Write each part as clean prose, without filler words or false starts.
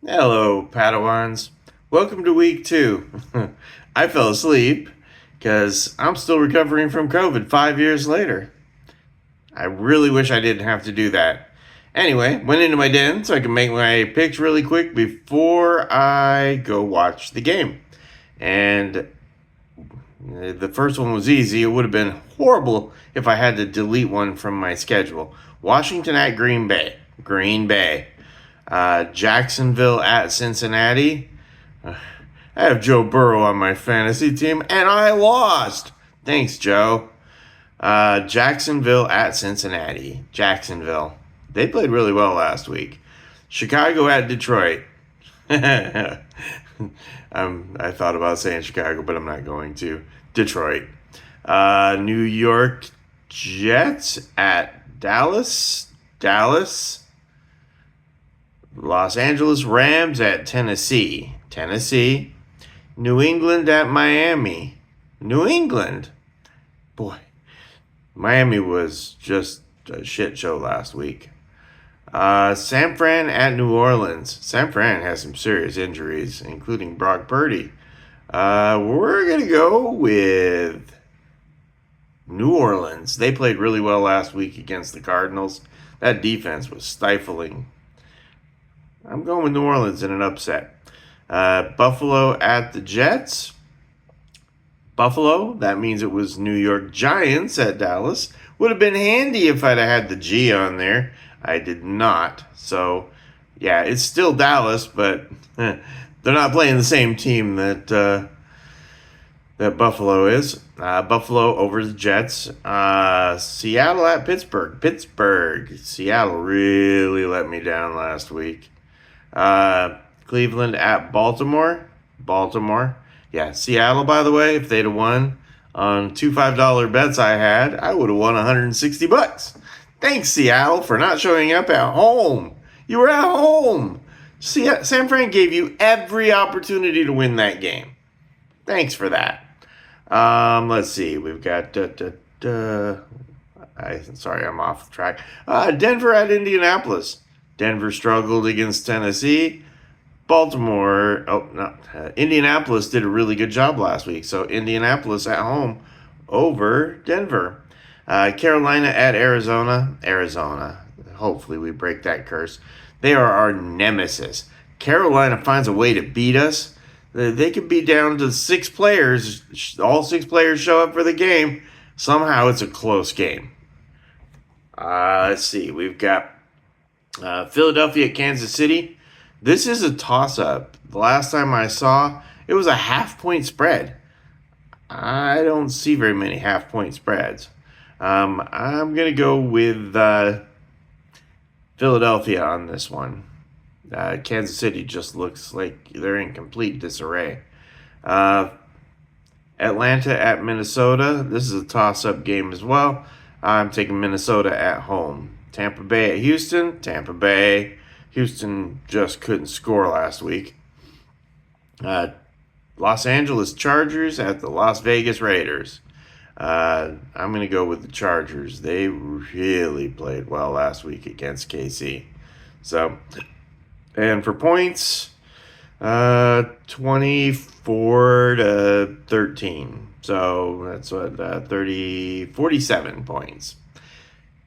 Hello, Padawans. Welcome to week 2. I fell asleep because I'm still recovering from COVID 5 years later. I really wish I didn't have to do that. Anyway, went into my den so I can make my picks really quick before I go watch the game. And the first one was easy. It would have been horrible if I had to delete one from my schedule. Washington at Green Bay. Green Bay. Jacksonville at Cincinnati. I have Joe Burrow on my fantasy team, and I lost. Thanks, Joe. Jacksonville at Cincinnati. Jacksonville. They played really well last week. Chicago at Detroit. I thought about saying Chicago, but I'm not going to. Detroit. New York Jets at Dallas. Dallas. Los Angeles Rams at Tennessee. Tennessee. New England at Miami. New England. Boy, Miami was just a shit show last week. San Fran at New Orleans. San Fran has some serious injuries, including Brock Purdy. We're going to go with New Orleans. They played really well last week against the Cardinals. That defense was stifling. I'm going with New Orleans in an upset. Buffalo at the Jets. Buffalo, that means it was New York Giants at Dallas. Would have been handy if I'd have had the G on there. I did not. So, yeah, it's still Dallas, but they're not playing the same team that Buffalo is. Buffalo over the Jets. Seattle at Pittsburgh. Pittsburgh. Seattle really let me down last week. Cleveland at Baltimore. Baltimore. Yeah, Seattle, by the way, if they'd have won on two $5 bets I had, I would have won $160. Thanks, Seattle, for not showing up at home. You were at home. San Fran gave you every opportunity to win that game. Thanks for that. Let's see. We've got... sorry, I'm off track. Denver at Indianapolis. Denver struggled against Tennessee. Indianapolis did a really good job last week. So Indianapolis at home over Denver. Carolina at Arizona. Arizona. Hopefully we break that curse. They are our nemesis. Carolina finds a way to beat us. They could be down to 6 players. All 6 players show up for the game. Somehow it's a close game. Let's see. We've got Philadelphia at Kansas City. This is a toss-up. The last time I saw, it was a half-point spread. I don't see very many half-point spreads. I'm going to go with Philadelphia on this one. Kansas City just looks like they're in complete disarray. Atlanta at Minnesota. This is a toss-up game as well. I'm taking Minnesota at home. Tampa Bay at Houston. Tampa Bay. Houston just couldn't score last week. Los Angeles Chargers at the Las Vegas Raiders. I'm going to go with the Chargers. They really played well last week against KC. So, and for points, 24-13. So that's what, 47 points.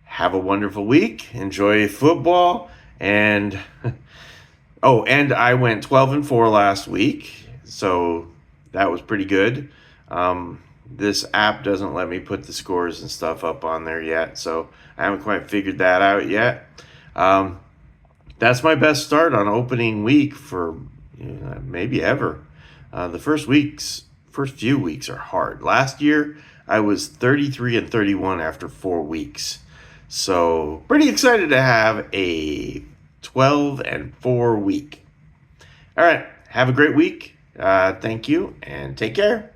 Have a wonderful week. Enjoy football. And I went 12-4 last week, so that was pretty good. This app doesn't let me put the scores and stuff up on there yet, so I haven't quite figured that out yet. That's my best start on opening week for maybe ever. The first few weeks are hard. Last year, I was 33-31 after 4 weeks. So, pretty excited to have a 12-4 week. All right, have a great week. Thank you, and take care.